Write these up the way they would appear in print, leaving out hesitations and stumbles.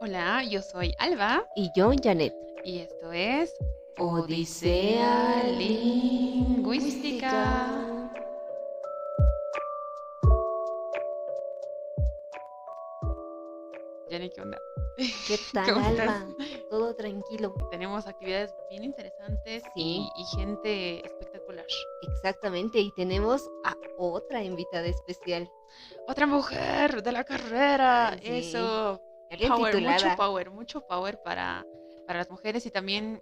Hola, yo soy Alba Y yo, Janet. y esto es Odisea Odisea Lingüística. lingüística. Jenny, ¿qué onda? ¿Qué tal, ¿Cómo estás? Alba? Todo tranquilo. Tenemos actividades bien interesantes Sí, y gente espectacular. exactamente. Y tenemos a otra invitada especial. Otra mujer de la carrera, Sí, eso. alguien titulada. Mucho power para las mujeres y también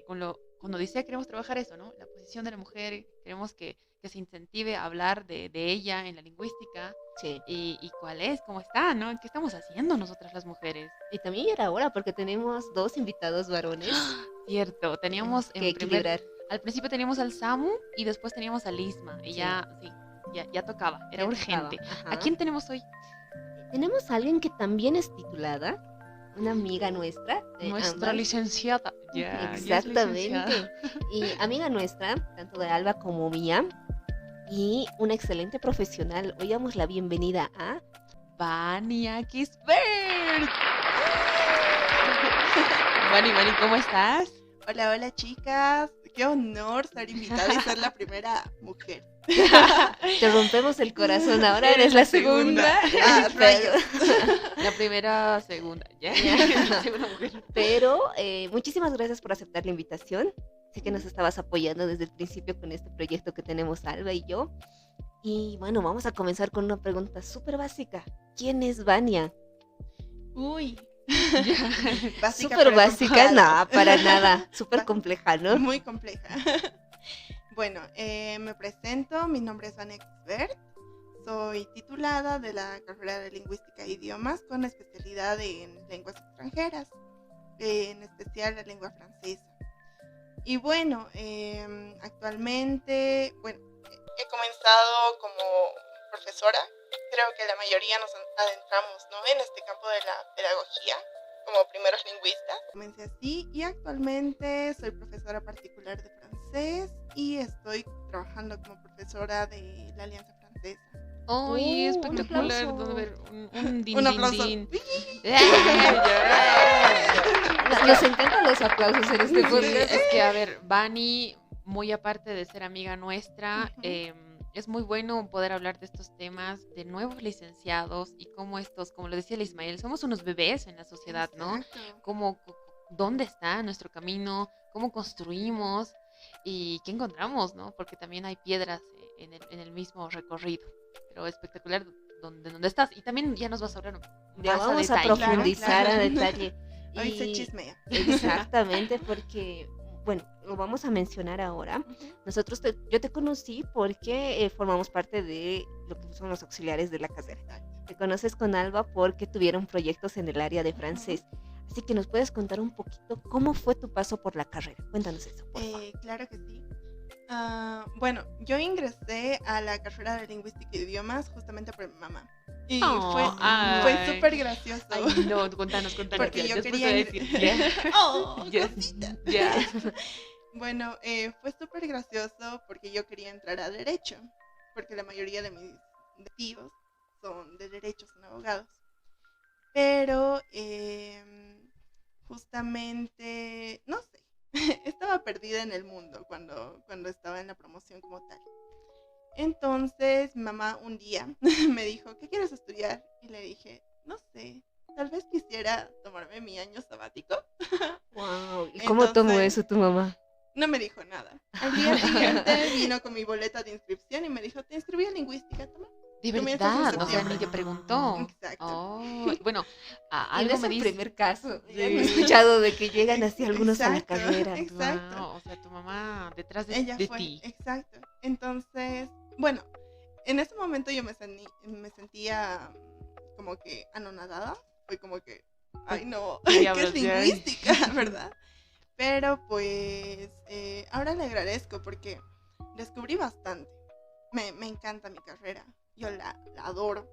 con Odisea queremos trabajar eso, ¿no? La posición de la mujer, queremos que se incentive a hablar de ella en la lingüística Sí. y cuál es, cómo está, ¿no? ¿Qué estamos haciendo nosotras las mujeres? Y también ya era hora porque tenemos dos invitados varones Cierto, teníamos que equilibrar. al principio teníamos al Samu y después teníamos al Isma y Sí, ya, sí, ya tocaba, era ya tocaba. urgente. ¿A Ajá. quién tenemos hoy? Tenemos a alguien que también es titulada, una amiga nuestra, de Nuestra ambas. licenciada. Ya es licenciada. Exactamente. Y amiga nuestra, tanto de Alba como mía, y una excelente profesional. Hoy damos la bienvenida a... Vania Kisbert. Vani, ¿cómo estás? Hola, hola chicas. Qué honor ser invitada y ser la primera mujer. Te rompemos el corazón, ahora eres la segunda. Ah, Pero, rayos. La primera, segunda, ¿ya? Ya. Segunda mujer. pero muchísimas gracias por aceptar la invitación. Sé que nos estabas apoyando desde el principio con este proyecto que tenemos Alba y yo. Y bueno, vamos a comenzar con una pregunta súper básica. ¿Quién es Vania? Uy. Básica Súper pero básica, complicada. no, para nada. Súper compleja, ¿no? Muy compleja. Bueno, me presento. Mi nombre es Vania Kisbert. Soy titulada de la carrera de Lingüística e Idiomas con especialidad en lenguas extranjeras, en especial la lengua francesa. Y bueno, actualmente, bueno, he comenzado como profesora. Creo que la mayoría nos adentramos, ¿no?, en este campo de la pedagogía como primeros lingüistas. Comencé así y actualmente soy profesora particular de francés y estoy trabajando como profesora de la Alianza Francesa. ¡Ay, Un espectacular! aplauso. A ver, un din, Un din, aplauso. din. Nos encantan los aplausos en este Sí, podcast. es que, a ver, Vani, muy aparte de ser amiga nuestra, Ujú. es muy bueno poder hablar de estos temas de nuevos licenciados y cómo estos, como lo decía el Ismael, somos unos bebés en la sociedad, ¿no? Exacto. Cómo, dónde está nuestro camino, cómo construimos y qué encontramos, ¿no? Porque también hay piedras en el mismo recorrido. Pero espectacular donde estás. Y también ya nos vas a hablar Ya más a vamos a detalle, ¿no? profundizar Claro. a detalle. Hoy se Y chismea. exactamente, porque, bueno, lo vamos a mencionar ahora. Ujú. Nosotros, yo te conocí porque formamos parte de lo que son los auxiliares de la carrera. Exacto. Te conoces con Alba porque tuvieron proyectos en el área de Ujú. francés. Así que nos puedes contar un poquito cómo fue tu paso por la carrera. Cuéntanos eso, por favor. Claro que sí. Bueno, yo ingresé a la carrera de Lingüística y Idiomas justamente por mi mamá. Y Oh, fue ay. súper gracioso. Ay, no, contanos. Porque Ya, yo después quería te voy a decir. Ya, ¡Oh, ya, cosita! ya. Bueno, fue súper gracioso porque yo quería entrar a Derecho. Porque la mayoría de mis tíos son de Derecho, son abogados. Pero justamente, no sé, estaba perdida en el mundo cuando estaba en la promoción como tal. Entonces mi mamá un día me dijo, ¿qué quieres estudiar? Y le dije, no sé, tal vez quisiera tomarme mi año sabático. Wow. ¿Y cómo tomó Entonces, eso tu mamá? no me dijo nada. Al día siguiente vino con mi boleta de inscripción y me dijo, te inscribí en lingüística, toma. De Comienzas en verdad, o sea, septiembre. ni te preguntó. Exacto. Oh, bueno, Y no algo es me el dice. primer caso. Ya he Sí. escuchado de que llegan así algunos a la Exacto, carrera. exacto. Wow, o sea, tu mamá detrás Ella de fue, ti. exacto. Entonces, bueno, en ese momento yo me sentía como que anonadada. Fue como que, ay no, ¿Qué ¿qué diablos, es ya? lingüística, verdad? Pero pues ahora le agradezco porque descubrí bastante. Me encanta mi carrera, yo la adoro.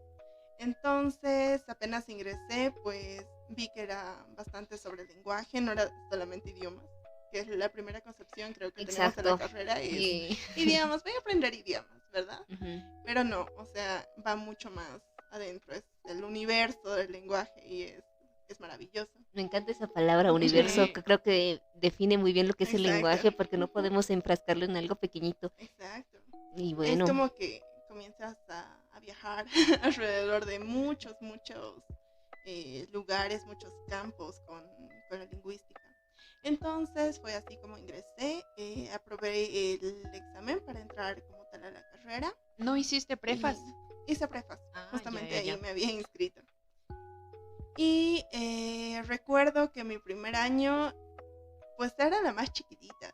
Entonces, apenas ingresé, pues vi que era bastante sobre el lenguaje, no era solamente idiomas, que es la primera concepción creo que tenemos de la Exacto. carrera, es Y... idiomas, voy a aprender idiomas, ¿verdad? Ujú. Pero no, o sea, va mucho más adentro, es el universo del lenguaje y es es maravilloso. Me encanta esa palabra universo, Sí. que creo que define muy bien lo que es el Exacto. lenguaje, porque no podemos enfrascarlo en algo pequeñito. Exacto. Y Es bueno, como que comienzas a viajar alrededor de muchos lugares, muchos campos con la lingüística. Entonces fue así como ingresé, aprobé el examen para entrar como tal a la carrera. ¿No hiciste prefas? Y hice prefas, Ah, justamente ya, ya, ahí ya. me había inscrito. Y recuerdo que mi primer año, pues era la más chiquitita.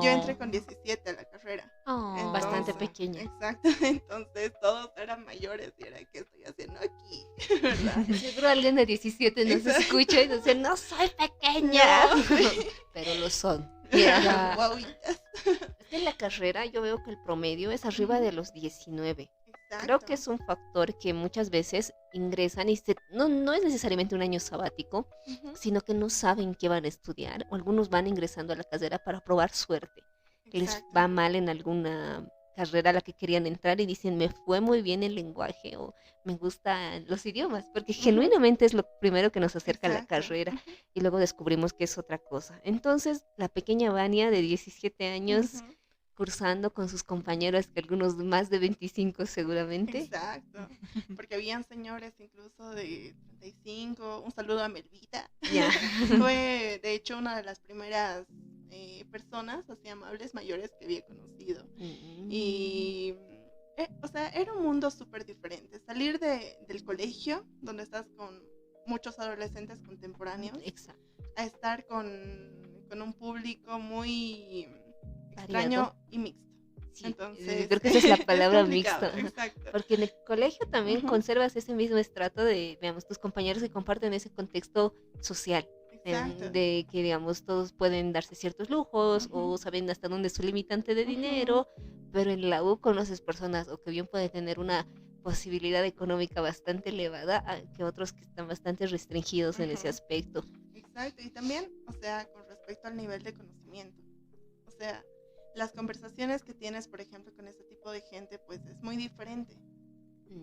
Yo entré con 17 a la carrera. Oh. Bastante Entonces, pequeña. Exacto, entonces todos eran mayores y era, ¿qué estoy haciendo aquí? ¿Verdad? seguro alguien de 17 nos Exacto. escucha y dice, no soy pequeña, No. pero lo son. Ya. Guauitas. Es que en la carrera yo veo que el promedio es arriba de los 19. Exacto. Creo que es un factor que muchas veces ingresan y no es necesariamente un año sabático, Ujú, sino que no saben qué van a estudiar o algunos van ingresando a la carrera para probar suerte. Les exacto. va mal en alguna carrera a la que querían entrar y dicen, me fue muy bien el lenguaje o me gustan los idiomas, porque Ujú. genuinamente es lo primero que nos acerca a la Exacto. carrera Ujú, y luego descubrimos que es otra cosa. Entonces, la pequeña Vania de 17 años ujú. cursando con sus compañeros, que algunos más de 25 seguramente. Exacto. Porque habían señores incluso de 35. Un saludo a Melvita. Ya. Fue, de hecho, una de las primeras personas así amables mayores que había conocido. Y, o sea, era un mundo súper diferente. Salir del colegio, donde estás con muchos adolescentes contemporáneos, Exacto. a estar con un público muy Variado. extraño y mixto. Sí, Entonces, creo que esa es la es palabra complicado, mixta. exacto. Porque en el colegio también Ujú. conservas ese mismo estrato de, digamos, tus compañeros que comparten ese contexto social. Exacto. De que, digamos, todos pueden darse ciertos lujos Ujú. o saben hasta dónde es su limitante de Ujú. dinero, pero en la U conoces personas o que bien pueden tener una posibilidad económica bastante elevada que otros que están bastante restringidos en ese Ujú. aspecto. Exacto. Y también, o sea, con respecto al nivel de conocimiento. O sea, las conversaciones que tienes, por ejemplo, con ese tipo de gente, pues es muy diferente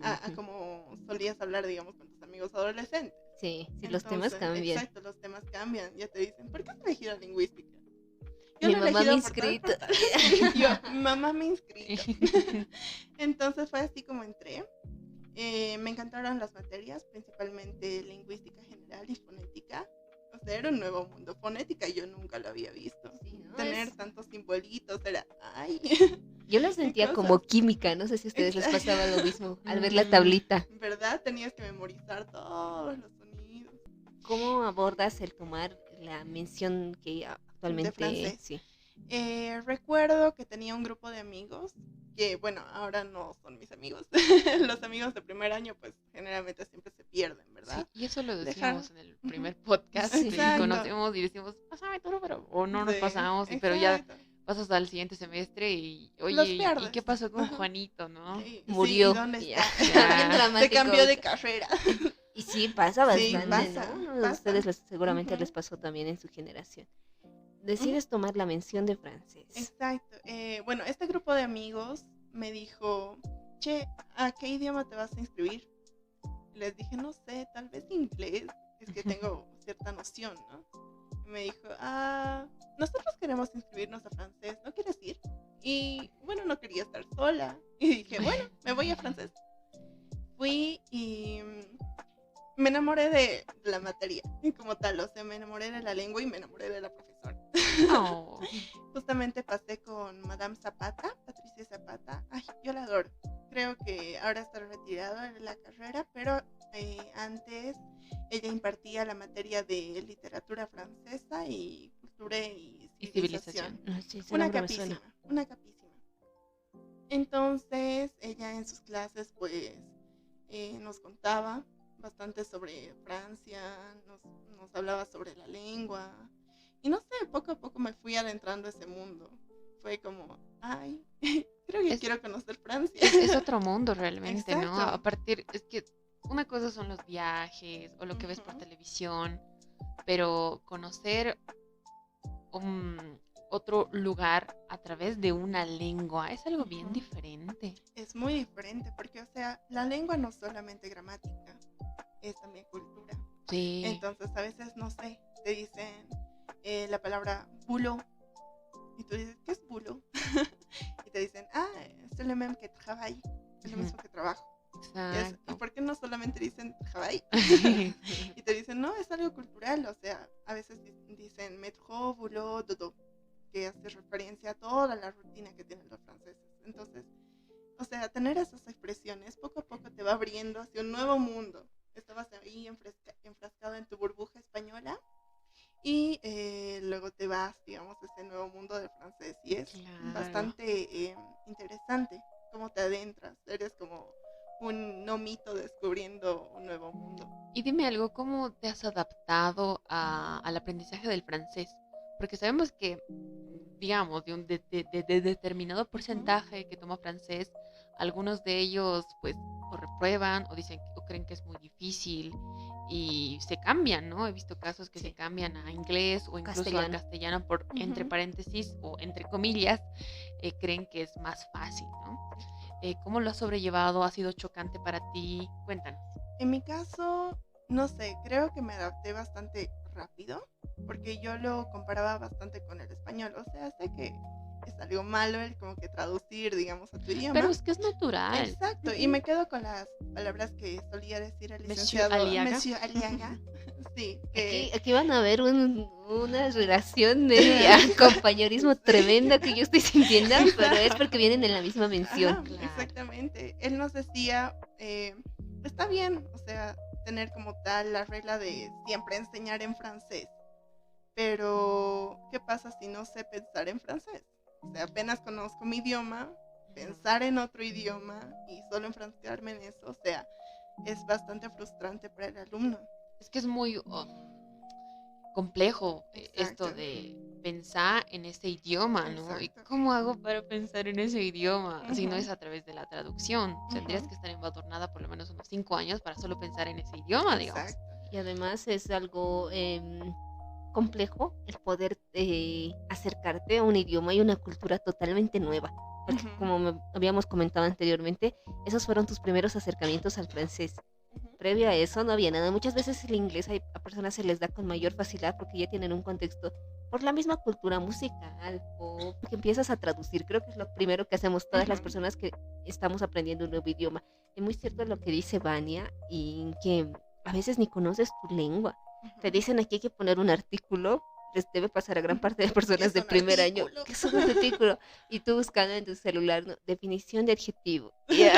a como solías hablar, digamos, con tus amigos adolescentes. Sí, sí, los temas Entonces, cambian. exacto, los temas cambian. Ya te dicen, ¿por qué has elegido lingüística? Yo Mi lo he mamá me ha elegido por tal, inscrito. por tal. Sí, yo, mamá me ha inscrito. Entonces fue así como entré. Me encantaron las materias, principalmente lingüística general y fonética. O sea, era un nuevo mundo. Fonética yo nunca lo había visto. Sí, ¿no? Tener tantos simbolitos era, ay, Yo lo qué sentía cosas. como química, no sé si a ustedes les Exacto. pasaba lo mismo al ver la Mm, tablita. ¿Verdad? Tenías que memorizar todos los sonidos. ¿Cómo abordas el tomar la mención que De actualmente francés. sí? Recuerdo que tenía un grupo de amigos que, bueno, ahora no son mis amigos. Los amigos de primer año, pues generalmente siempre se pierden, sí, ¿verdad? y eso lo Dejar- decíamos en el primer podcast. Sí. De que Exacto. conocemos y decimos, pásame tu número. O no nos Sí, pasamos, pero ya exacto. pasas al siguiente semestre y, Los oye, ¿y pierdes. qué pasó con Ajá. Juanito, no? Sí, Murió. ¿y dónde Ya. está? Ya. Bien Se dramático. cambió de carrera. Y sí, pasa Sí, bastante, pasa, ¿no? A pasa. ustedes seguramente Ujú. les pasó también en su generación. Decides tomar la mención de francés. Exacto. Bueno, este grupo de amigos me dijo, che, ¿a qué idioma te vas a inscribir? Les dije, no sé, tal vez inglés. Es que tengo cierta noción, ¿no? Y me dijo, nosotros queremos inscribirnos a francés, ¿no quieres ir? Y bueno, no quería estar sola. Y dije, bueno, me voy a francés. Fui y me enamoré de la materia como tal. O sea, me enamoré de la lengua y me enamoré de la profesora. Oh, Justamente pasé con Madame Zapata, Patricia Zapata. Ay, yo la adoro. Creo que ahora está retirada de la carrera, pero antes ella impartía la materia de literatura francesa y cultura y y civilización. civilización. Ah, sí, ese Una nombre me suena. capísima, una capísima. Entonces ella en sus clases pues nos contaba bastante sobre Francia, nos hablaba sobre la lengua. Y no sé, poco a poco me fui adentrando a ese mundo. Fue como, ay, creo que Es- quiero conocer Francia. Es otro mundo realmente, ¿no? Exacto. A partir, es que una cosa son los viajes o lo que ves por Ujú. televisión, pero conocer otro lugar a través de una lengua es algo bien Ujú. diferente. Es muy diferente porque, o sea, la lengua no es solamente gramática, es también cultura. Sí. Entonces a veces, no sé, te dicen la palabra bulo y tú dices, ¿qué es bulo? Y te dicen, es le même que travail, es lo mismo que trabajo. ¿Y Exacto. por qué no solamente dicen travail? Sí. Y te dicen, no, es algo cultural, o sea, a veces dicen métro, boulot, dodo, que hace referencia a toda la rutina que tienen los franceses. Entonces, o sea, tener esas expresiones poco a poco te va abriendo hacia un nuevo mundo. Estabas ahí enfrascado en tu burbuja española y luego te vas, digamos, a ese nuevo mundo del francés. Y es Claro. bastante interesante cómo te adentras. Eres como un nomito descubriendo un nuevo mundo. Y dime algo, ¿cómo te has adaptado al aprendizaje del francés? Porque sabemos que, digamos, de determinado porcentaje que toma francés, algunos de ellos pues o reprueban o dicen o creen que es muy difícil y se cambian, ¿no? He visto casos que se Sí. cambian a inglés o incluso a Castellano. castellano por entre Ujú. paréntesis o entre comillas, creen que es más fácil, ¿no? ¿Cómo lo has sobrellevado? ¿Ha sido chocante para ti? Cuéntanos. En mi caso, no sé, creo que me adapté bastante rápido, porque yo lo comparaba bastante con el español. O sea, sé que es algo malo el como que traducir, digamos, a tu Pero idioma. es que es natural. Exacto, y me quedo con las palabras que solía decir el Monsieur licenciado Aliaga. Monsieur Aliaga. Sí, que Aquí van a ver una relación de compañerismo tremenda que yo estoy sintiendo, pero es porque vienen en la misma mención. ajá, Claro. exactamente. Él nos decía, está bien, o sea, tener como tal la regla de siempre enseñar en francés, pero ¿qué pasa si no sé pensar en francés? O sea, apenas conozco mi idioma, pensar en otro idioma y solo enfrascarme en eso, o sea, es bastante frustrante para el alumno. Es que es muy complejo esto Exacto, de pensar en ese idioma, ¿no? ¿Y exacto. cómo hago para pensar en ese idioma? Si no Ujú, es a través de la traducción. Tendrías ujú, que estar embadurnada por lo menos unos 5 años para solo pensar en ese idioma, digamos. exacto. Y además es algo complejo el poder acercarte a un idioma y una cultura totalmente nueva. Porque Ujú, como habíamos comentado anteriormente, esos fueron tus primeros acercamientos al francés. ujú, Previo a eso no había nada. Muchas veces el inglés a personas se les da con mayor facilidad porque ya tienen un contexto por la misma cultura musical o porque empiezas a traducir. Creo que es lo primero que hacemos todas las ujú, personas que estamos aprendiendo un nuevo idioma. Es muy cierto lo que dice Vania y que a veces ni conoces tu lengua. Te ujú. dicen aquí hay que poner un artículo. Les debe pasar a gran parte de ¿Qué personas es de un primer año. artículo? ¿Qué es un artículo? Y tú buscando en tu celular, ¿no? Definición de adjetivo. Ya.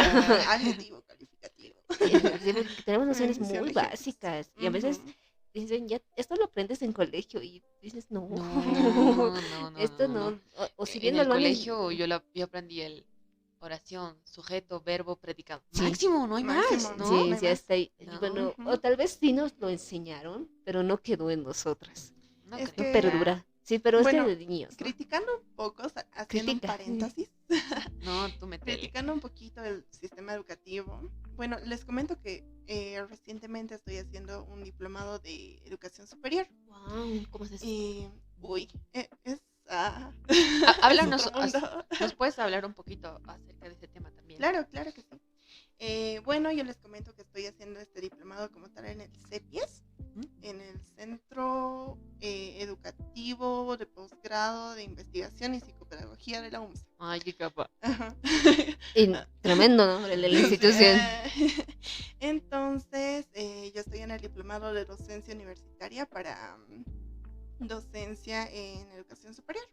Adjetivo calificativo. Sí, porque tenemos nociones Bendición muy de ejemplos. básicas y a veces Ujú. dicen, ya, esto lo aprendes en colegio y dices, no, No, no, no, esto no, no. no, o si En bien nos el lo han colegio yo aprendí el oración, sujeto, verbo, predicado. sí, Máximo, no hay Máximo, más, ¿no? no sí, hay sí, más. hasta ahí. Y bueno, o Ujú. tal vez sí nos lo enseñaron, pero no quedó en nosotras, No Es creo. no que, Ya. perdura. Sí, pero es que bueno, de niños, ¿no? criticando un poco, haciendo un Critica. paréntesis, No, tú metele. criticando un poquito el sistema educativo. Bueno, les comento que recientemente estoy haciendo un diplomado de educación superior. Wow, ¿cómo es eso? Y, uy, es, ah, es Háblanos, otro mundo. ¿nos puedes hablar un poquito acerca de ese tema también? Claro, claro que sí. Bueno, yo les comento que estoy haciendo este diplomado como tal en el CEPIES, ¿Mm? en el Centro Educativo de Posgrado de Investigación y Psicopedagogía de la UMSA. Ay, qué capa. Ajá. Y tremendo nombre de la Sí, institución. Entonces, yo estoy en el diplomado de docencia universitaria para docencia en educación superior.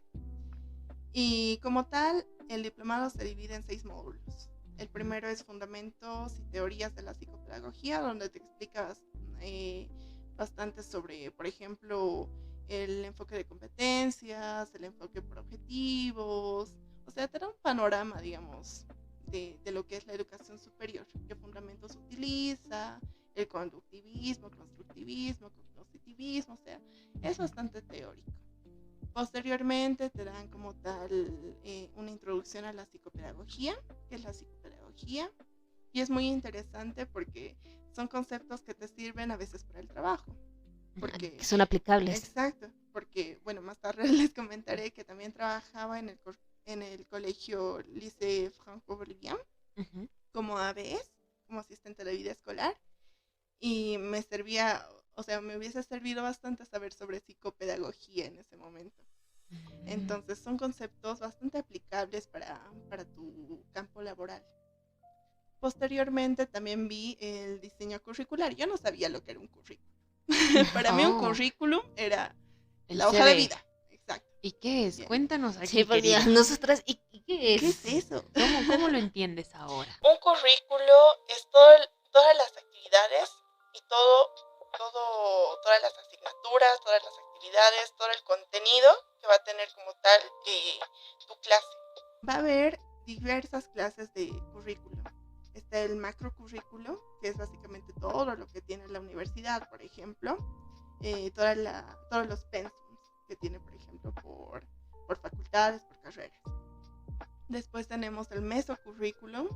Y como tal, el diplomado se divide en 6 módulos. El primero es fundamentos y teorías de la psicopedagogía, donde te explicas bastante sobre, por ejemplo, el enfoque de competencias, el enfoque por objetivos. O sea, te da un panorama, digamos, de lo que es la educación superior, qué fundamentos utiliza, el conductivismo, constructivismo, cognoscitivismo, o sea, es bastante teórico. Posteriormente te dan como tal una introducción a la psicopedagogía, que es la psicopedagogía, y es muy interesante porque son conceptos que te sirven a veces para el trabajo. Porque, Que son aplicables. exacto, porque, bueno, más tarde les comentaré que también trabajaba en el colegio Lycée Franco-Bolivien como ABS, como asistente de vida escolar, y me servía, o sea, me hubiese servido bastante saber sobre psicopedagogía en ese momento. Entonces son conceptos bastante aplicables para tu campo laboral. Posteriormente también vi el diseño curricular. Yo no sabía lo que era un currículum. Para mí un currículum era El la hoja de CV. vida. Exacto. ¿Y qué es? Bien. Cuéntanos aquí, Sí, porque querida. nosotras, ¿y qué es? ¿Qué es eso? ¿Cómo lo entiendes ahora? Un currículo es todas las actividades y todas las asignaturas, todas las actividades, todo el contenido que va a tener como tal tu clase. Va a haber diversas clases de currículo. Está el macrocurrículo, que es básicamente todo lo que tiene la universidad, por ejemplo, todos los pensums que tiene, por ejemplo, por facultades, por carreras. Después tenemos el mesocurrículum,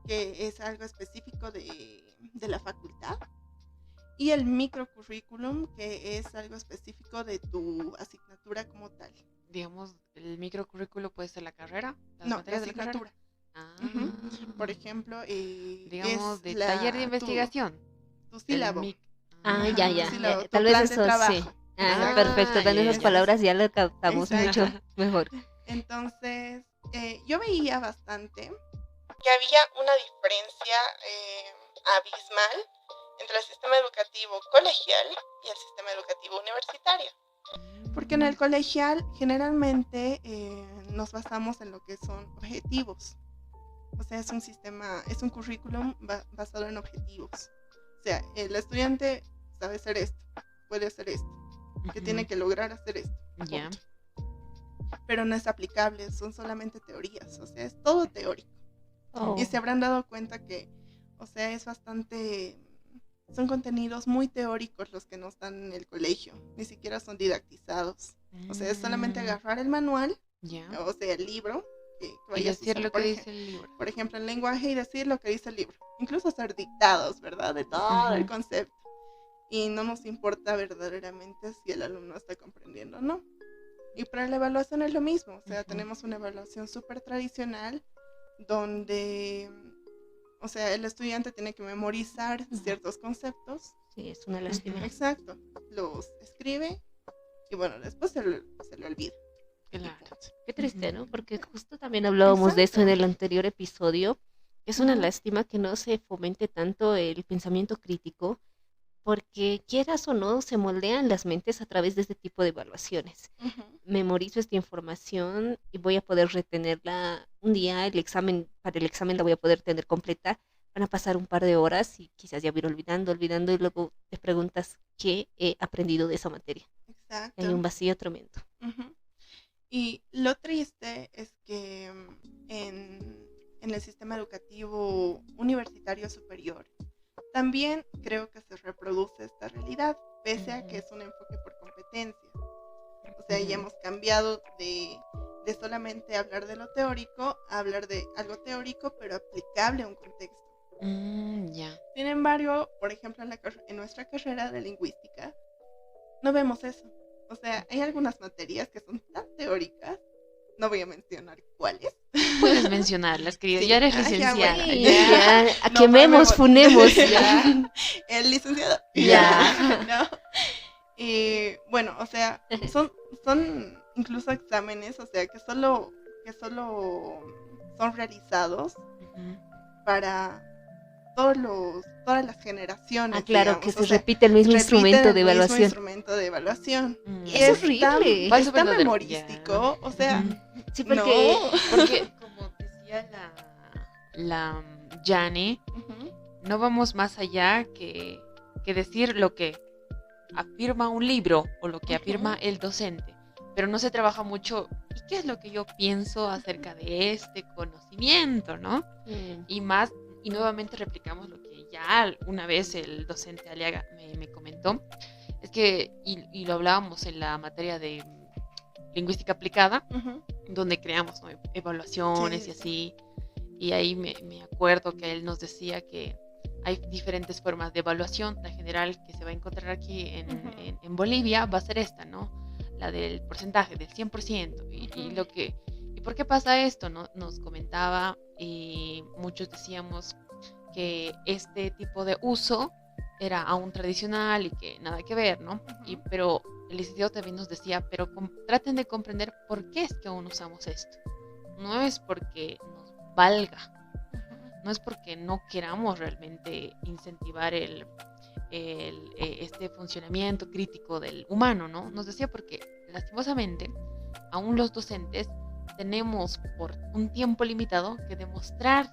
que es algo específico de la facultad. Y el microcurrículum, que es algo específico de tu asignatura como tal. Digamos, el microcurrículo puede ser la carrera, las No, la materias de la carrera. asignatura. Por ejemplo, digamos, es de taller de investigación. Tu sílabo. Ya. sílabo, tu Tal vez plan de eso trabajo. sí. Exacto. Perfecto. Dando esas ya. palabras ya lo captamos Exacto. mucho mejor. Entonces, yo veía bastante que había una diferencia abismal entre el sistema educativo colegial y el sistema educativo universitario. Porque en el colegial generalmente nos basamos en lo que son objetivos. O sea, es un currículum basado en objetivos. O sea, el estudiante sabe hacer esto, puede hacer esto, que tiene que lograr hacer esto. Ya. Pero no es aplicable, son solamente teorías, o sea, es todo teórico. Y se habrán dado cuenta que, o sea, son contenidos muy teóricos los que nos dan en el colegio, ni siquiera son didactizados. O sea, es solamente agarrar el manual, Ya. o sea, el libro, que Y vayas a decir usar, lo que dice el libro. por ejemplo, en lenguaje y decir lo que dice el libro. Incluso hacer dictados, ¿verdad? De todo el concepto. Y no nos importa verdaderamente si el alumno está comprendiendo o no. Y para la evaluación es lo mismo. O sea, tenemos una evaluación súper tradicional donde, o sea, el estudiante tiene que memorizar ciertos conceptos. Sí, es una lástima. Exacto. Los escribe y bueno, después se le olvida. Claro. Qué triste, ¿no? Porque justo también hablábamos de eso en el anterior episodio. Es una lástima que no se fomente tanto el pensamiento crítico, porque quieras o no, se moldean las mentes a través de este tipo de evaluaciones. Memorizo esta información y voy a poder retenerla un día, para el examen la voy a poder tener completa. Van a pasar un par de horas y quizás ya voy a ir olvidando y luego te preguntas qué he aprendido de esa materia. Exacto. Hay un vacío tremendo. Y lo triste es que en el sistema educativo universitario superior también creo que se reproduce esta realidad, pese a que es un enfoque por competencias. O sea, ya hemos cambiado de solamente hablar de lo teórico a hablar de algo teórico pero aplicable a un contexto. Ya. Sin embargo, por ejemplo, en nuestra carrera de lingüística no vemos eso. O sea, hay algunas materias que son tan teóricas, no voy a mencionar cuáles. Puedes mencionarlas, querida. Sí. Ya eres Ya, licenciada. bueno, Ya, No, quememos, funemos. Ya. El licenciado. Ya. ¿No? Y bueno, o sea, son incluso exámenes, o sea, que solo son realizados para todas las generaciones. Claro, digamos. que O se sea, repite el mismo repiten instrumento el de mismo evaluación. instrumento de evaluación. Y es horrible. Falso Es tan verdadero. memorístico, o sea, Sí, no. Porque, como decía la Jane, no vamos más allá que decir lo que afirma un libro o lo que afirma el docente, pero no se trabaja mucho y qué es lo que yo pienso acerca de este conocimiento, ¿no? Y nuevamente replicamos lo que ya una vez el docente Aliaga me comentó, es que, y lo hablábamos en la materia de lingüística aplicada, donde creamos, ¿no?, evaluaciones, sí, y así, y ahí me acuerdo que él nos decía que hay diferentes formas de evaluación. La general que se va a encontrar aquí en Bolivia va a ser esta, ¿no? La del porcentaje, del 100%. ¿Y por qué pasa esto? ¿No? Nos comentaba y muchos decíamos que este tipo de uso era aún tradicional y que nada que ver, ¿no? Pero el licenciado también nos decía, pero traten de comprender por qué es que aún usamos esto. No es porque nos valga, no es porque no queramos realmente incentivar este funcionamiento crítico del humano, ¿no? Nos decía porque lastimosamente aún los docentes tenemos por un tiempo limitado que demostrar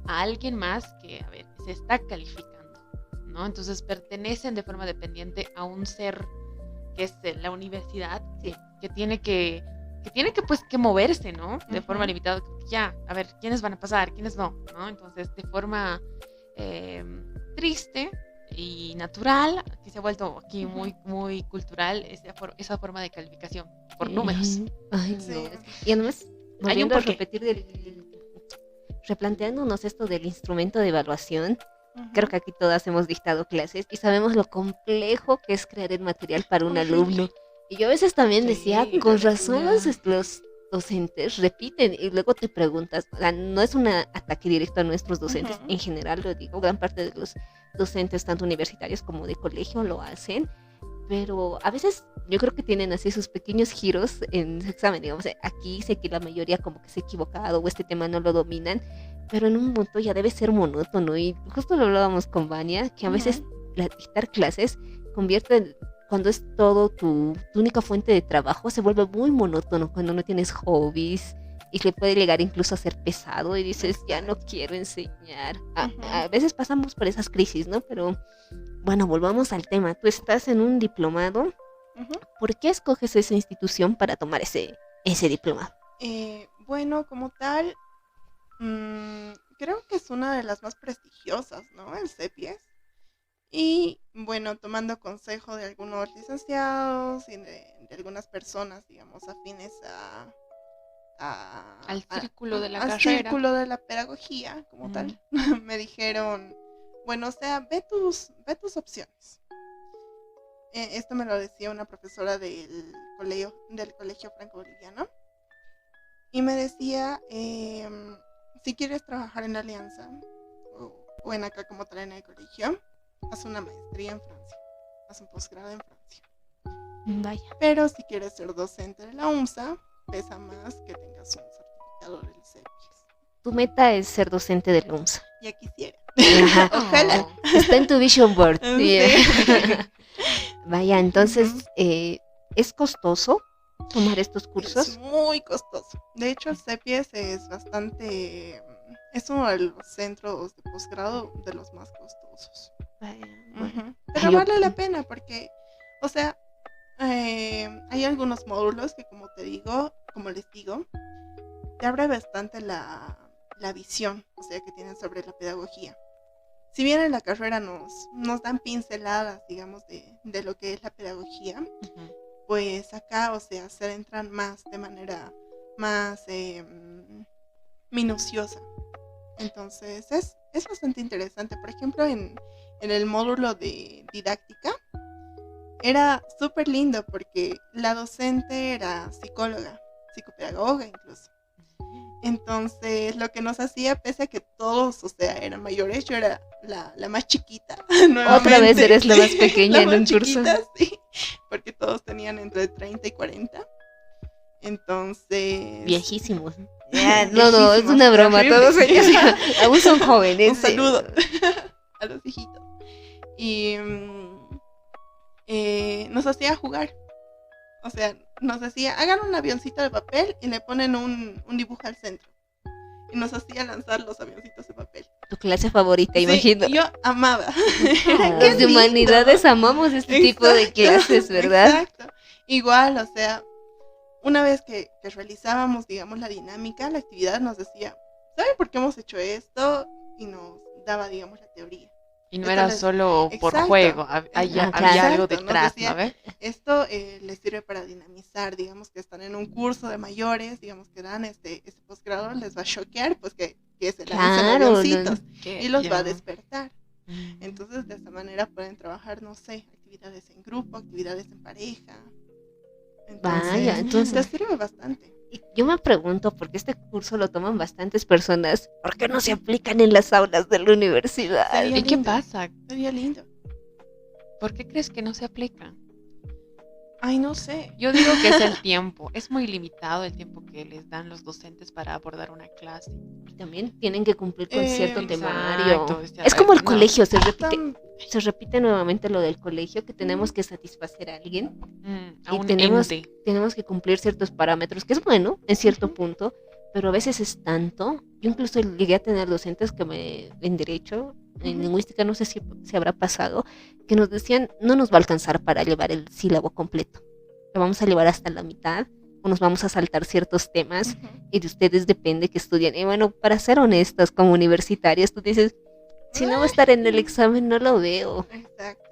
a alguien más que, a ver, se está calificando, ¿no? Entonces pertenecen de forma dependiente a un ser que es la universidad, que tiene que pues que moverse, ¿no? De forma limitada, ya, a ver, ¿quiénes van a pasar? ¿Quiénes no? ¿No? Entonces, de forma triste y natural, que se ha vuelto aquí muy, muy cultural esa forma de calificación por números. Ay, Sí. no. Y además, Hay un volviendo a porqué. repetir, replanteándonos esto del instrumento de evaluación, Ujú. creo que aquí todas hemos dictado clases y sabemos lo complejo que es crear el material para un Horrible. alumno. Y yo a veces también decía, Sí, con ya. razón los docentes repiten y luego te preguntas, o sea, no es un ataque directo a nuestros docentes, Ujú. en general lo digo, gran parte de los docentes, tanto universitarios como de colegio, lo hacen, pero a veces yo creo que tienen así sus pequeños giros en su examen, digamos, aquí sé que la mayoría como que se ha equivocado o este tema no lo dominan, pero en un punto ya debe ser monótono y justo lo hablábamos con Vania, que a veces dictar clases convierte, cuando es todo tu única fuente de trabajo, se vuelve muy monótono cuando no tienes hobbies y le puede llegar incluso a ser pesado y dices, ya no quiero enseñar. A veces pasamos por esas crisis, ¿no? Pero bueno, volvamos al tema. Tú estás en un diplomado. Ujú. ¿Por qué escoges esa institución para tomar ese diplomado? Bueno, como tal, creo que es una de las más prestigiosas, ¿no? El CEPIES. Y bueno, tomando consejo de algunos licenciados y de algunas personas, digamos, afines Al círculo de la al carrera. círculo de la pedagogía, como tal, me dijeron, bueno, o sea, ve tus opciones. Esto me lo decía una profesora del colegio franco-boliviano. Y me decía, si quieres trabajar en la alianza o en acá como tal en el colegio, haz una maestría en Francia, haz un posgrado en Francia. Vaya. Pero si quieres ser docente de la UMSA, pesa más que tengas un certificado del CEPIES. Tu meta es ser docente de la UMSA. Ya quisiera. Ajá. Ojalá. Está en tu vision board. Sí. Vaya, entonces, Ujú. ¿es costoso tomar estos cursos? Es muy costoso. De hecho, el CEPIES es uno de los centros de posgrado de los más costosos. Ujú. Pero Ay, vale la pena porque, o sea, hay algunos módulos que como les digo, te abre bastante la visión, o sea, que tienen sobre la pedagogía. Si bien en la carrera nos dan pinceladas, digamos, de lo que es la pedagogía, pues acá, o sea, se entran más de manera más minuciosa. Entonces es bastante interesante. Por ejemplo, en el módulo de didáctica era súper lindo porque la docente era psicóloga, psicopedagoga incluso. Entonces lo que nos hacía, pese a que todos, o sea, eran mayores, yo era la más chiquita. Otra vez eres la más pequeña la en más un curso. chiquita, sí, porque todos tenían entre 30 y 40. Entonces... Viejísimos. No, es una broma, terrible. todos ellos aún son jóvenes. Un saludo a los viejitos. Y nos hacía jugar. O sea, nos decía, hagan un avioncito de papel y le ponen un dibujo al centro. Y nos hacía lanzar los avioncitos de papel. Tu clase favorita, Sí, imagino. yo amaba. Los de lindo. humanidades amamos este tipo de clases, ¿verdad? Exacto. Igual, o sea, una vez que realizábamos, digamos, la dinámica, la actividad nos decía, ¿saben por qué hemos hecho esto? Y nos daba, digamos, la teoría. Y no Esto era les- solo por Exacto. juego, claro. había algo Exacto, nos detrás, decía, ¿no? ¿Ves? Esto les sirve para dinamizar, digamos que están en un curso de mayores, digamos que dan este posgrado, les va a choquear, pues que se lancen Claro, avioncitos y los va a Ya. despertar. Entonces, de esta manera pueden trabajar, no sé, actividades en grupo, actividades en pareja. Vaya, entonces- les sirve bastante. Y yo me pregunto, porque este curso lo toman bastantes personas, ¿por qué no se aplican en las aulas de la universidad? Sería ¿Y qué lindo. pasa? Sería lindo. ¿Por qué crees que no se aplica? Ay, no sé. Yo digo que es el tiempo. Es muy limitado el tiempo que les dan los docentes para abordar una clase. Y también tienen que cumplir con cierto Exacto, temario. o sea, Es como el no. colegio, se repite, Tam- se repite nuevamente lo del colegio, que tenemos que satisfacer a alguien, A y un tenemos, ente. tenemos que cumplir ciertos parámetros, que es bueno en cierto Ujú. punto, pero a veces es tanto. Yo incluso llegué a tener docentes que en derecho, en Ujú. lingüística, no sé si habrá pasado, que nos decían, no nos va a alcanzar para llevar el sílabo completo. Lo vamos a llevar hasta la mitad, o nos vamos a saltar ciertos temas, Ujú. y de ustedes depende que estudien. Y bueno, para ser honestas, como universitarias, tú dices, si no va a estar en el examen, no lo veo. Exacto.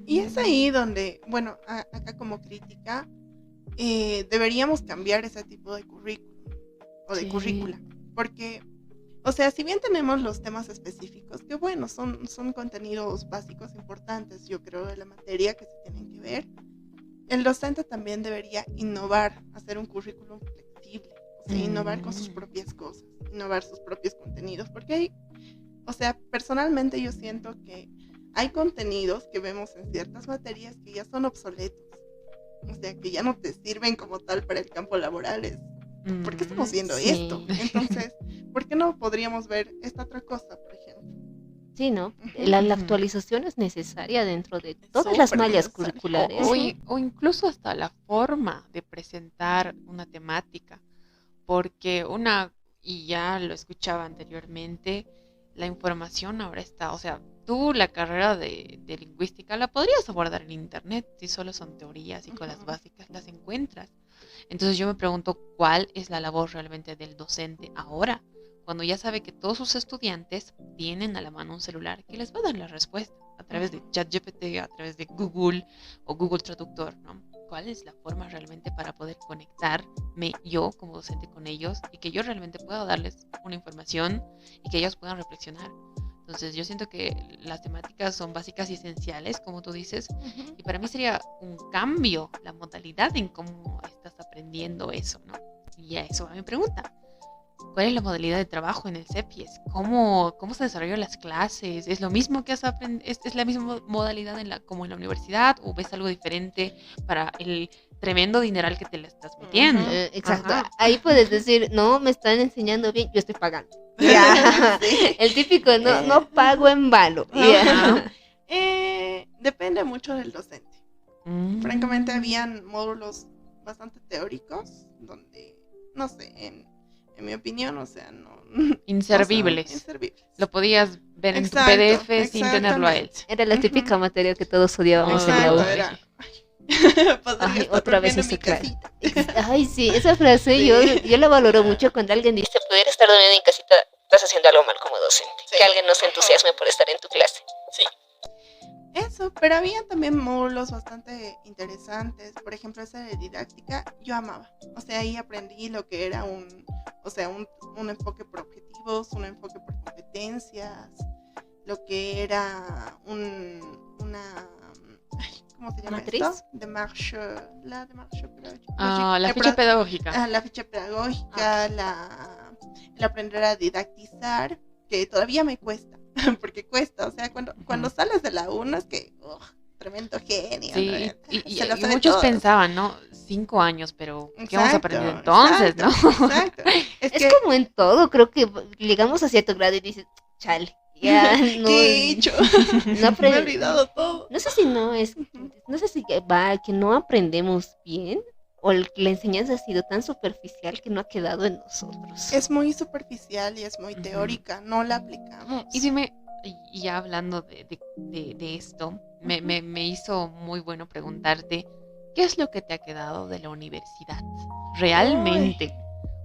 Y es ahí donde, bueno, acá como crítica, deberíamos cambiar ese tipo de currículum o de Sí. currícula. Porque, o sea, si bien tenemos los temas específicos, que bueno, son contenidos básicos importantes, yo creo, de la materia que se tienen que ver, el docente también debería innovar, hacer un currículum flexible, o sea, innovar con sus propias cosas, innovar sus propios contenidos, porque hay, o sea, personalmente yo siento que hay contenidos que vemos en ciertas materias que ya son obsoletos, o sea, que ya no te sirven como tal para el campo laboral. ¿Por qué estamos viendo Sí. esto? Entonces, ¿por qué no podríamos ver esta otra cosa, por ejemplo? Sí, ¿no? Ujú. La Ujú. actualización es necesaria dentro de todas las Súper mallas necesario. curriculares. O incluso hasta la forma de presentar una temática. Porque y ya lo escuchaba anteriormente, la información ahora está, o sea, tú la carrera de lingüística la podrías abordar en internet, si solo son teorías y con las Ujú. básicas las encuentras. Entonces yo me pregunto cuál es la labor realmente del docente ahora, cuando ya sabe que todos sus estudiantes tienen a la mano un celular que les va a dar la respuesta a través de ChatGPT, a través de Google o Google Traductor, ¿no? ¿Cuál es la forma realmente para poder conectarme yo como docente con ellos y que yo realmente pueda darles una información y que ellos puedan reflexionar? Entonces yo siento que las temáticas son básicas y esenciales, como tú dices, Ujú. y para mí sería un cambio la modalidad en cómo estás aprendiendo eso, ¿no? Y a eso va mi pregunta. ¿Cuál es la modalidad de trabajo en el CEPIES? ¿Cómo se desarrollan las clases? ¿Es lo mismo que has aprendido? ¿Es la misma modalidad como en la universidad? ¿O ves algo diferente para el tremendo dineral que te le estás metiendo? Ujú. Exacto. Ajá. Ahí puedes decir, no, me están enseñando bien, yo estoy pagando. Ya. Sí. El típico, no pago en vano. Ya. Ajá. Depende mucho del docente. Mm. Francamente, habían módulos bastante teóricos donde, no sé, en mi opinión, o sea, no. Inservibles. O sea, inservibles. Lo podías ver en tu Exacto, PDF sin tenerlo a él. exactamente. Era la típica materia que todos odiábamos en la Exacto, U. Ay. era. Podría Ay, estar otra vez durmiendo en esa mi clase. casita. Ay, sí, esa frase Sí. yo la valoro mucho cuando alguien dice, poder estar durmiendo en casita, estás haciendo algo mal como docente. Sí. Que alguien no se entusiasme por estar en tu clase. Sí. Eso, pero había también módulos bastante interesantes. Por ejemplo, ese de didáctica, yo amaba. O sea, ahí aprendí lo que era un enfoque por objetivos, un enfoque por competencias, lo que era ¿cómo se llama ¿Matriz? esto? De marche La ficha pedagógica. la ficha pedagógica, el aprender a didactizar, que todavía me cuesta, porque cuesta, o sea, cuando sales de la UNA es que, tremendo genio. Sí, ¿no? y Se lo sabe muchos todo. pensaban, ¿no? 5 años, pero ¿qué vamos a aprender Exacto, entonces, no? Exacto. Es Es que, como en todo, creo que llegamos a cierto grado y dices, chale, ya no, ¿qué he hecho? no Me he aprendí. olvidado todo. No sé si no sé si va que no aprendemos bien o la enseñanza ha sido tan superficial que no ha quedado en nosotros. Es muy superficial y es muy Ujú. teórica, no la aplicamos. Y dime, y ya hablando de esto, me hizo muy bueno preguntarte, ¿qué es lo que te ha quedado de la universidad? Realmente.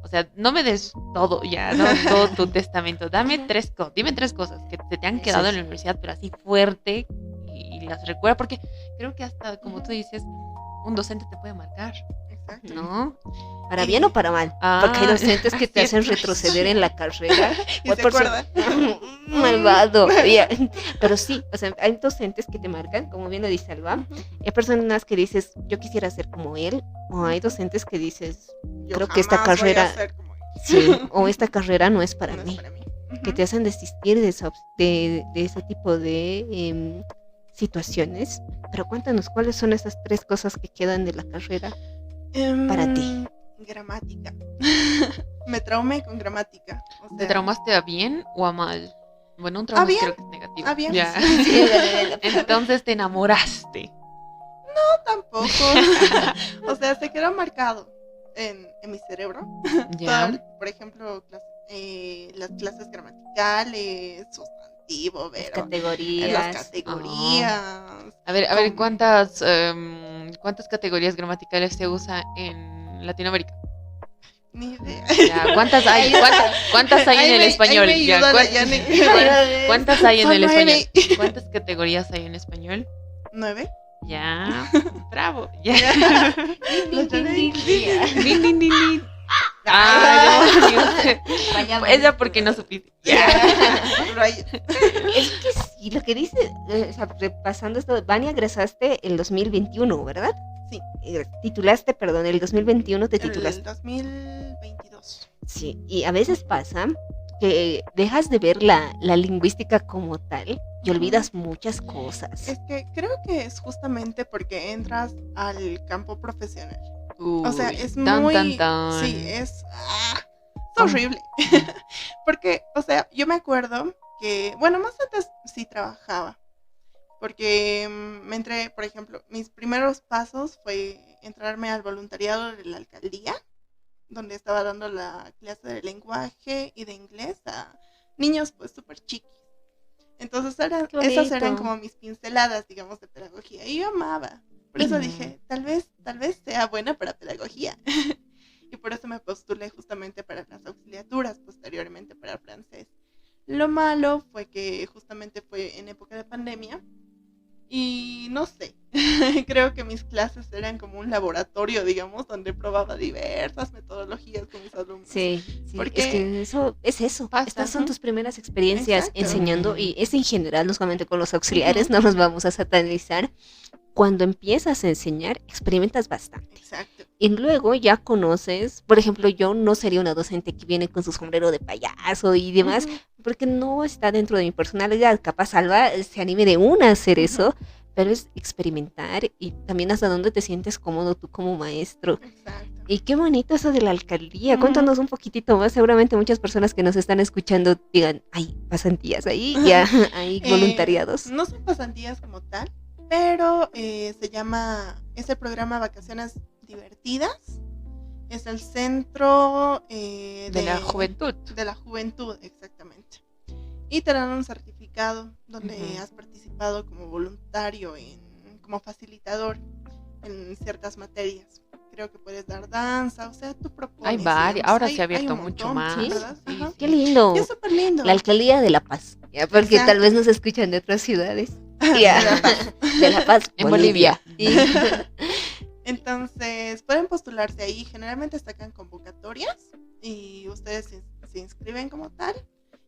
O sea, no me des todo ya, no todo tu testamento. Dime tres cosas que te han quedado en la universidad, pero así fuerte y las recuerda, porque creo que hasta, como tú dices, un docente te puede marcar, Exacto. ¿no? Para bien o para mal. Ah, Porque hay docentes que te sí, hacen es- retroceder en la carrera. Y O se por su- acuerda. Malvado. Ya. Pero sí, o sea, hay docentes que te marcan, como bien lo dice Alba. Hay personas que dices, yo quisiera ser como él. O hay docentes que dices, Yo creo que esta jamás voy a carrera, ser como él. sí, o esta carrera no es para No es mí. para mí. Que te hacen desistir de ese tipo de situaciones, pero cuéntanos cuáles son esas 3 cosas que quedan de la carrera para ti. Gramática. Me traumé con gramática. O ¿Te sea, traumaste a bien o a mal? Bueno, un trauma bien, creo que es negativo. a bien. Ya. Sí, bueno, Entonces te enamoraste. No, tampoco. O sea, se quedó marcado en mi cerebro. Ya. Por ejemplo, las clases gramaticales, sustantivo, las verbo, las categorías. categorías. A ver, Con- ¿cuántas categorías gramaticales se usa en Latinoamérica? Ni idea. Ya, ¿cuántas hay? ¿Cuántas hay en el español? Ahí me Ya, ayuda la ¿cuán- Yane. ¿Cuántas hay en Son el 9. español? ¿Cuántas categorías hay en español? 9. Ya, bravo. Ya. La Yane. Din, din, din, din. Ah, no, Dios. Fallamos. Ella porque no supiste. Ya. Rayos. Es que sí, lo que dice, o sea, repasando esto, Vania, egresaste el 2021, ¿verdad? Sí. Titulaste, perdón, el 2021 te El titulaste. 2022. Sí, y a veces pasa que dejas de ver la lingüística como tal y olvidas muchas cosas. Es que creo que es justamente porque entras al campo profesional. O sea, Uy, es tan, muy... tan, tan. Sí, es horrible. Porque, o sea, yo me acuerdo que, bueno, más antes sí trabajaba. Porque me entré, por ejemplo, mis primeros pasos fue entrarme al voluntariado de la alcaldía, donde estaba dando la clase de lenguaje y de inglés a niños pues súper chiquis. Entonces Qué esas eran bonito. como mis pinceladas, digamos, de pedagogía. Y yo amaba. Por eso dije, tal vez sea buena para pedagogía. Y por eso me postulé justamente para las auxiliaturas, posteriormente para francés. Lo malo fue que justamente fue en época de pandemia. Y no sé, creo que mis clases eran como un laboratorio, digamos, donde probaba diversas metodologías con mis alumnos. Sí, sí, Porque- es que eso es eso. Pasa, Estas son ujú. tus primeras experiencias Exacto. enseñando y es en general, no solamente con los auxiliares, Ujú. no nos vamos a satanizar. Cuando empiezas a enseñar, experimentas bastante. Exacto. Y luego ya conoces, por ejemplo, yo no sería una docente que viene con su sombrero de payaso y demás, Ujú. porque no está dentro de mi personalidad. Capaz Alba se anime de una a hacer Ujú. eso, pero es experimentar y también hasta dónde te sientes cómodo tú como maestro. Exacto. Y qué bonito eso de la alcaldía. Ujú. Cuéntanos un poquitito más. Seguramente muchas personas que nos están escuchando digan, ay, pasantías ahí, ya hay voluntariados. No son pasantías como tal, pero se llama, es el programa Vacaciones Divertidas. Es el centro De la juventud. De la juventud, exactamente. Y te dan un certificado donde Ujú. has participado como voluntario, como facilitador en ciertas materias. Creo que puedes dar danza, o sea, tú propones. Hay varias. digamos. Ahora Hay- se ha hay abierto un mucho montón, más. ¿Sí? ¿verdad? Sí, Ajá. sí. Qué lindo. Y es súper lindo. La alcaldía de La Paz, ¿ya? Porque Exacto. tal vez nos escuchan de otras ciudades. De Ya. La Paz. De La Paz, En Bolivia. Y- Entonces, pueden postularse ahí. Generalmente sacan convocatorias y ustedes se inscriben como tal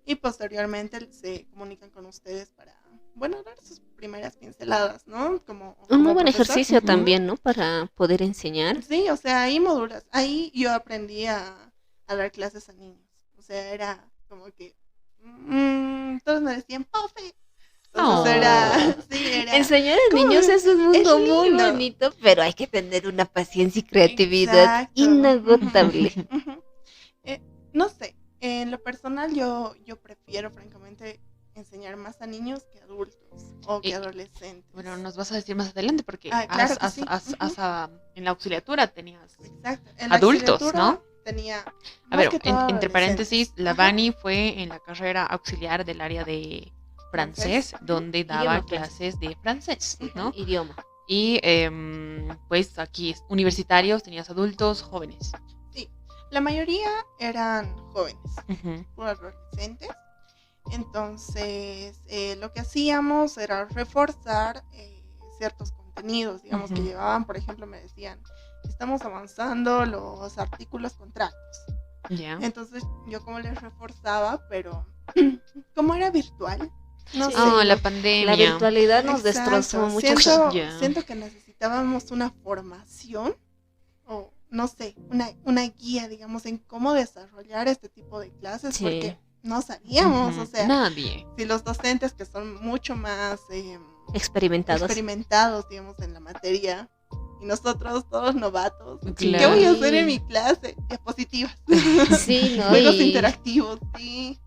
y posteriormente se comunican con ustedes para, bueno, dar sus primeras pinceladas, ¿no? Como Un muy buen profesor. ejercicio Ujú. también, ¿no? Para poder enseñar. Sí, o sea, ahí modulas. Ahí yo aprendí a dar clases a niños. O sea, era como que todos me decían, profe. Entonces Oh. era Enseñar a ¿Cómo? niños es un mundo muy lindo. bonito, pero hay que tener una paciencia y creatividad Exacto. inagotable. Ujú. No sé, en lo personal yo prefiero francamente enseñar más a niños que a adultos o que Y- adolescentes. Bueno, nos vas a decir más adelante porque Claro que sí. en la auxiliatura tenías. Exacto. En la Adultos, auxiliatura ¿no? Tenía A más ver, que todo entre adolescentes. paréntesis, la Ajá. Vani fue en la carrera auxiliar del área de francés, Francés. donde daba Idioma clases de francés, ¿no? Idioma. Y pues aquí universitarios, tenías adultos, jóvenes. La mayoría eran jóvenes, Ujú. puros adolescentes. Entonces, lo que hacíamos era reforzar ciertos contenidos, digamos, que Ujú. llevaban, por ejemplo, me decían, estamos avanzando los artículos contrarios. Ya. Entonces, yo como les reforzaba, pero como era virtual, no Sí. sé. Oh, la pandemia. La virtualidad nos Exacto. destrozó muchas siento, cosas. Ya. siento que necesitábamos una formación o no sé, una guía, digamos, en cómo desarrollar este tipo de clases, Sí. porque no sabíamos, Ujú. o sea, Nadie. si los docentes que son mucho más experimentados, digamos, en la materia. Y nosotros, todos novatos. ¿Qué Claro. voy a hacer en mi clase? Diapositivas. Sí, ¿no? Juegos Y, interactivos, sí.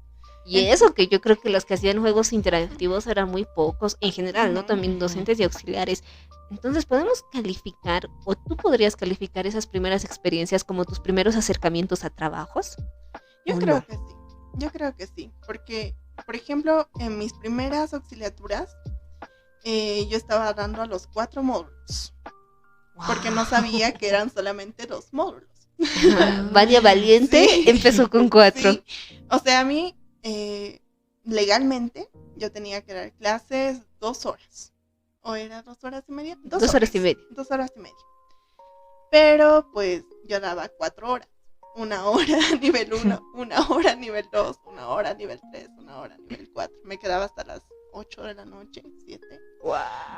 y eso, que yo creo que los que hacían juegos interactivos eran muy pocos, en general, ¿no? También docentes y auxiliares. Entonces, ¿podemos calificar, o tú podrías calificar esas primeras experiencias como tus primeros acercamientos a trabajos? Yo ¿O creo no? que sí. Yo creo que sí. Porque, por ejemplo, en mis primeras auxiliaturas, yo estaba dando a los 4 módulos. Porque no sabía que eran solamente 2 módulos. Vania Valiente Sí. empezó con 4. Sí. O sea, a mí, legalmente, yo tenía que dar clases 2 horas. ¿O era 2 horas y media? 2 horas y media. 2 horas y media. Pero, pues, yo daba 4 horas. 1 hora nivel 1, 1 hora nivel 2, 1 hora nivel 3, 1 hora nivel 4. Me quedaba hasta las 8 de la noche, 7.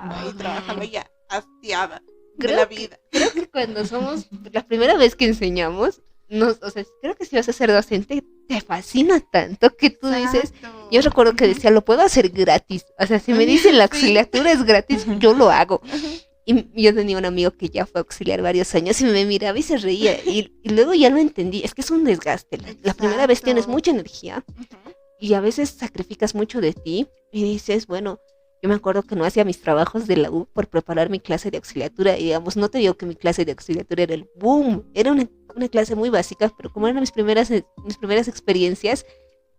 Ahí trabajando ya hastiada de Creo la que- vida. Creo que cuando somos la primera vez que enseñamos, o sea, creo que si vas a ser docente, te fascina tanto que tú dices, Exacto. yo recuerdo que decía, lo puedo hacer gratis. O sea, si me dicen la Sí. auxiliatura es gratis, yo lo hago. Ajá. Y yo tenía un amigo que ya fue auxiliar varios años y me miraba y se reía. Y luego ya lo entendí, es que es un desgaste. La primera vez tienes Exacto. mucha energía Ujú. y a veces sacrificas mucho de ti y dices, bueno, yo me acuerdo que no hacía mis trabajos de la U por preparar mi clase de auxiliatura y digamos, no te digo que mi clase de auxiliatura era el boom, era una clase muy básica, pero como eran mis primeras experiencias,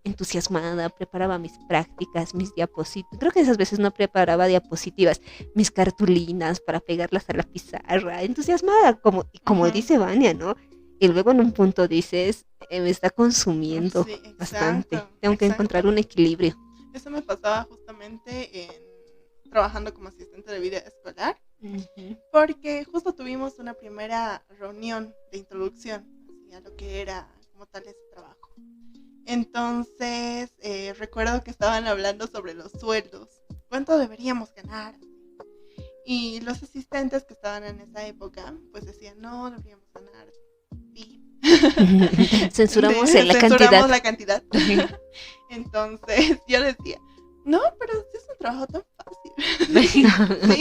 entusiasmada, preparaba mis prácticas, mis diapositivas, creo que esas veces no preparaba diapositivas, mis cartulinas para pegarlas a la pizarra, entusiasmada, como Ujú. dice Vania, ¿no? Y luego en un punto dices, me está consumiendo Sí, bastante, exacto, tengo que encontrar un equilibrio. Eso me pasaba justamente trabajando como asistente de vida escolar, porque justo tuvimos una primera reunión de introducción a lo que era como tal ese trabajo. Entonces, recuerdo que estaban hablando sobre los sueldos, cuánto deberíamos ganar. Y los asistentes que estaban en esa época, pues decían, no, deberíamos ganar. Sí. Censuramos Sí, la censuramos cantidad. la cantidad. Entonces yo decía, no, pero es un trabajo tan fácil. Sí,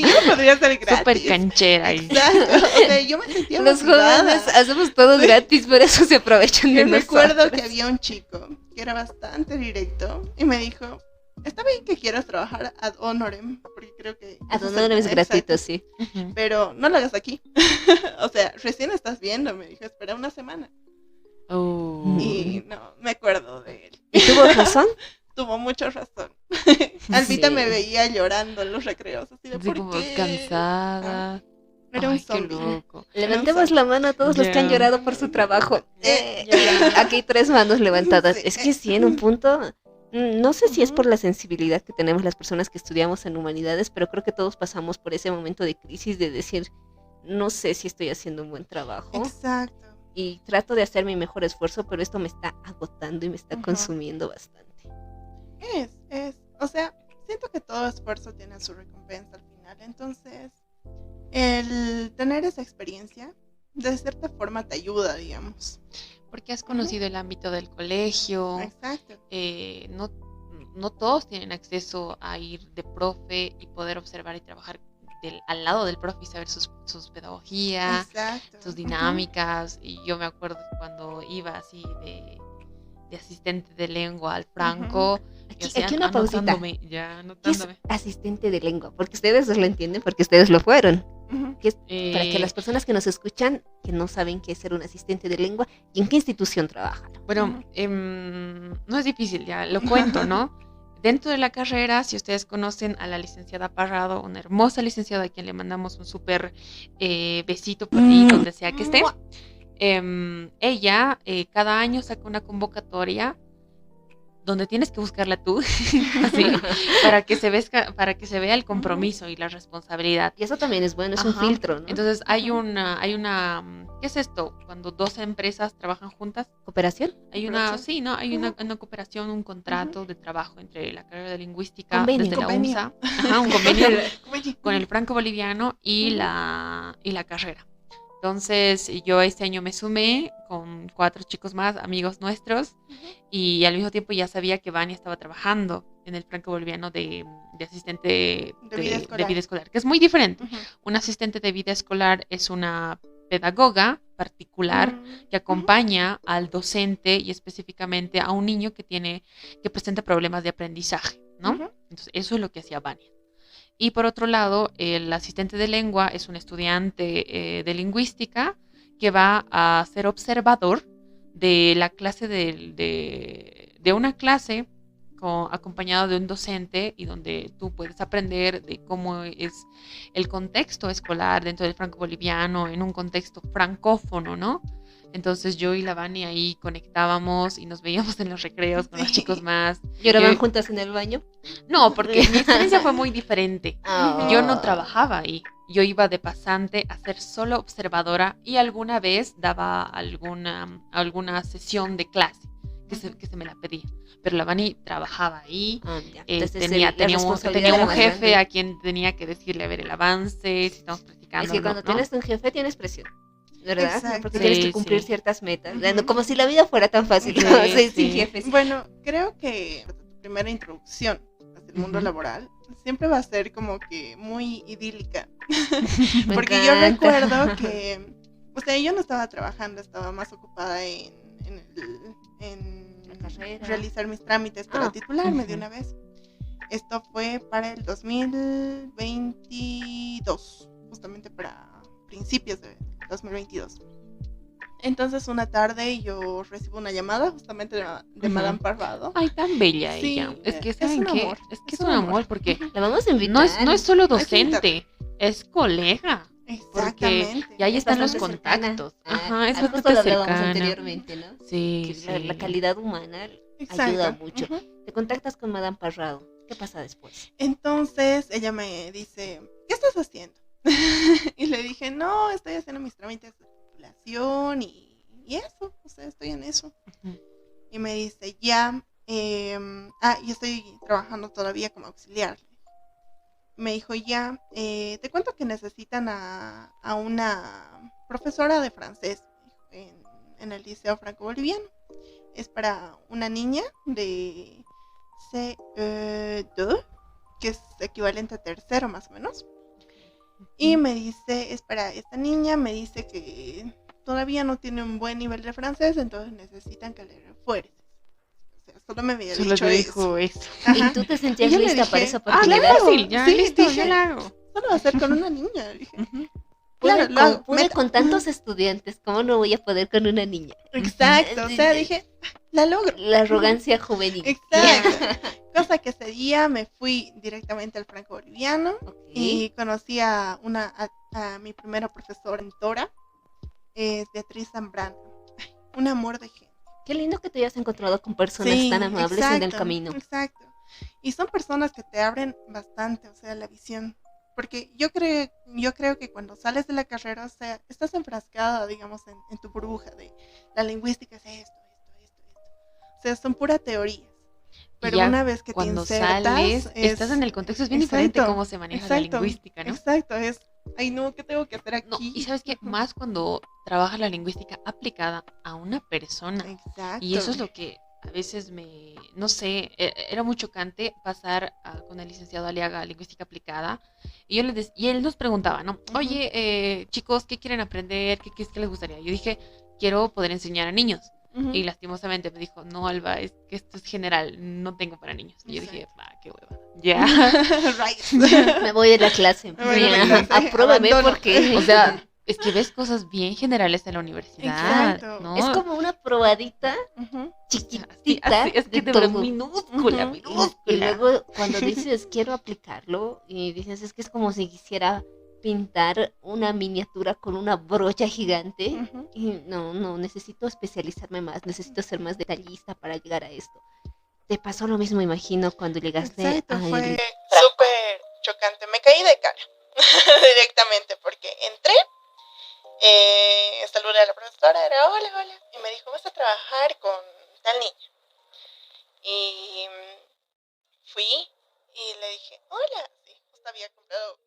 yo podría ser gratis. Súper canchera. Y... Exacto. O sea, yo me sentía Los motivada. jóvenes hacemos todo Sí. gratis, por eso se aprovechan de Yo recuerdo nosotros. que había un chico que era bastante directo y me dijo, está bien que quieras trabajar ad honorem, porque creo que... A ese donar es exacto, gratuito, sí. Ujú. pero no lo hagas aquí. O sea, recién estás viendo, me dijo, espera una semana. Oh. Y no, me acuerdo de él. ¿Y tuvo razón? Tuvo mucha razón. Albita Sí. me veía llorando en los recreos, así de Así ¿por como qué? cansada. Era un Ay, qué zombie. loco. Levantemos la mano a todos los que han Ya. llorado por su trabajo. Ya. Aquí hay 3 manos levantadas. Sí. Es que sí, en un punto, no sé si es Ujú. por la sensibilidad que tenemos las personas que estudiamos en humanidades, pero creo que todos pasamos por ese momento de crisis de decir, no sé si estoy haciendo un buen trabajo Exacto. y trato de hacer mi mejor esfuerzo, pero esto me está agotando y me está Ujú. consumiendo bastante. O sea, siento que todo esfuerzo tiene su recompensa al final. Entonces, el tener esa experiencia, de cierta forma te ayuda, digamos. Porque has conocido el ámbito del colegio. Exacto. No, no todos tienen acceso a ir de profe y poder observar y trabajar al lado del profe y saber sus pedagogías, Exacto. sus dinámicas. Y yo me acuerdo cuando iba así de asistente de lengua al Franco. Yo Aquí una pausita. anotándome, ya ¿Qué es anotándome. asistente de lengua? Porque ustedes lo entienden porque ustedes lo fueron. Ujú. Que es para que las personas que nos escuchan, que no saben qué es ser un asistente de lengua y en qué institución trabajan. Bueno, Ujú. no es difícil, ya lo cuento, ¿no? Dentro de la carrera, si ustedes conocen a la licenciada Parrado, una hermosa licenciada a quien le mandamos un súper besito por ahí, donde sea que esté. Ella cada año saca una convocatoria donde tienes que buscarla tú, así, para que se vea el compromiso y la responsabilidad. Y eso también es bueno, es un Ajá. filtro, ¿no? Entonces hay una, ¿qué es esto? Cuando dos empresas trabajan juntas, ¿Cooperación? hay una, ¿Cooperación? sí, ¿no? Hay Ujú. una cooperación, un contrato de trabajo entre la carrera de lingüística Convenio. desde la Convenio. UNSA, ajá, un convenio Oye, con el franco boliviano y Ujú. la carrera. Entonces yo este año me sumé con 4 chicos más, amigos nuestros, y al mismo tiempo ya sabía que Vania estaba trabajando en el Franco Boliviano de asistente De vida de escolar. vida escolar, que es muy diferente. Ujú. Un asistente de vida escolar es una pedagoga particular Mm, que acompaña al docente y específicamente a un niño que presenta problemas de aprendizaje, ¿no? ujú. Entonces, eso es lo que hacía Vania. Y por otro lado, el asistente de lengua es un estudiante de lingüística que va a ser observador de la clase de una clase acompañado de un docente y donde tú puedes aprender de cómo es el contexto escolar dentro del franco boliviano, en un contexto francófono, ¿no? Entonces yo y la Vani ahí conectábamos y nos veíamos en los recreos con los chicos Sí. más. ¿Lloraban Yo- juntas en el baño? no, porque mi experiencia fue muy diferente. Yo no Ah. trabajaba ahí. Yo iba de pasante a ser solo observadora y alguna vez daba alguna sesión de clase que se me la pedía. Pero la Vani trabajaba ahí. Ya. eh, Entonces tenía, la tenía un, responsabilidad tenía era un más jefe grande. a quien tenía que decirle a ver el avance, si estamos Es practicando que o no, cuando ¿no? tienes un jefe tienes presión, ¿verdad? Exacto. Porque tienes que Sí, cumplir sí. ciertas metas. Ujú. Como si la vida fuera tan fácil, Sí, ¿no? Sin sí. jefes. Bueno, creo que tu primera introducción hacia el mundo Ujú. laboral siempre va a ser como que muy idílica. Me Porque yo encanta. recuerdo que, o sea, yo no estaba trabajando, estaba más ocupada en La carrera. realizar mis trámites para Ah, titularme de ujú. una vez. Esto fue para el 2022, justamente para principios de 2022. Entonces una tarde yo recibo una llamada justamente de Ujú. Madame Parvado. Ay, tan bella Sí, ella. Es que, es ¿saben un qué? amor, Es que es es un un amor. amor porque la vamos a invitar. no es solo Hay que docente, es colega. Porque Exactamente. y ahí Es están los bastante cercana. contactos. Ajá, es Justo bastante lo hablábamos cercana. anteriormente, ¿no? Sí, Que la sí. calidad humana Exacto. ayuda mucho. Ujú. Te contactas con Madame Parrado. ¿Qué pasa después? Entonces ella me dice, ¿qué estás haciendo? Y le dije, no, estoy haciendo mis trámites de titulación y eso, o sea, estoy en eso. Ujú. Y me dice, ya, yo estoy trabajando todavía como auxiliar. Me dijo, ya, te cuento que necesitan a una profesora de francés en el Liceo Franco-Boliviano. Es para una niña de CE2, que es equivalente a tercero más o menos. Y me dice, es para esta niña, me dice que todavía no tiene un buen nivel de francés, entonces necesitan que le refuerces. O sea, solo me había Solo dicho te eso. dijo eso. Ajá. ¿Y tú te Y sentías yo le lista para dije, esa Ah, qué oportunidad? fácil, ya, sí, listo, yo dije, la hago. solo va a ser con una niña. Dije, Ujú. claro, lo hago. Pude Meta. con tantos estudiantes, ¿cómo no voy a poder con una niña? Exacto, o sea, dije, la logro. La arrogancia juvenil. Exacto. Cosa que ese día me fui directamente al Franco Boliviano Ok. y conocí a mi primera profesora mentora, es Beatriz Zambrano. Ay, un amor de gente. Qué lindo que te hayas encontrado con personas Sí, tan amables en el exacto, camino. exacto. Y son personas que te abren bastante, o sea, la visión. Porque yo creo que cuando sales de la carrera, o sea, estás enfrascada, digamos, en tu burbuja de la lingüística es esto. O sea, son pura teorías. Y Pero ya una vez que te cuando insertas, sales, estás en el contexto, es bien diferente cómo se maneja la lingüística, ¿no? Exacto, es, ay no, ¿qué tengo que hacer aquí? No, y sabes qué, más cuando trabajas la lingüística aplicada a una persona. Exacto. Y eso es lo que a veces no sé, era muy chocante pasar con el licenciado Aliaga a lingüística aplicada. Y él nos preguntaba, ¿no? Ujú. Oye, chicos, ¿qué quieren aprender? ¿Qué les gustaría? Yo dije, quiero poder enseñar a niños. Ujú. Y lastimosamente me dijo, no, Alba, es que esto es general, no tengo para niños. Y yo dije, Exacto. va, qué hueva. Ya. Right. Me voy de la clase. Me voy de la Ya, clase, apruébame abandono. porque O sea, es que ves cosas bien generales en la universidad, Exacto. ¿no? es como una probadita Ujú. chiquitita Así, es que de de verdad todo. minúscula, Ujú. minúscula. Y luego cuando dices quiero aplicarlo y dices es que es como si quisiera pintar una miniatura con una brocha gigante Ujú. y no, necesito especializarme más, necesito ser más detallista para llegar a esto. Te pasó lo mismo, imagino, cuando llegaste Exacto, a fue súper chocante. Me caí de cara directamente porque entré, saludé a la profesora, era hola, y me dijo, vas a trabajar con tal niña. Y fui y le dije, hola, sí, justo había comprado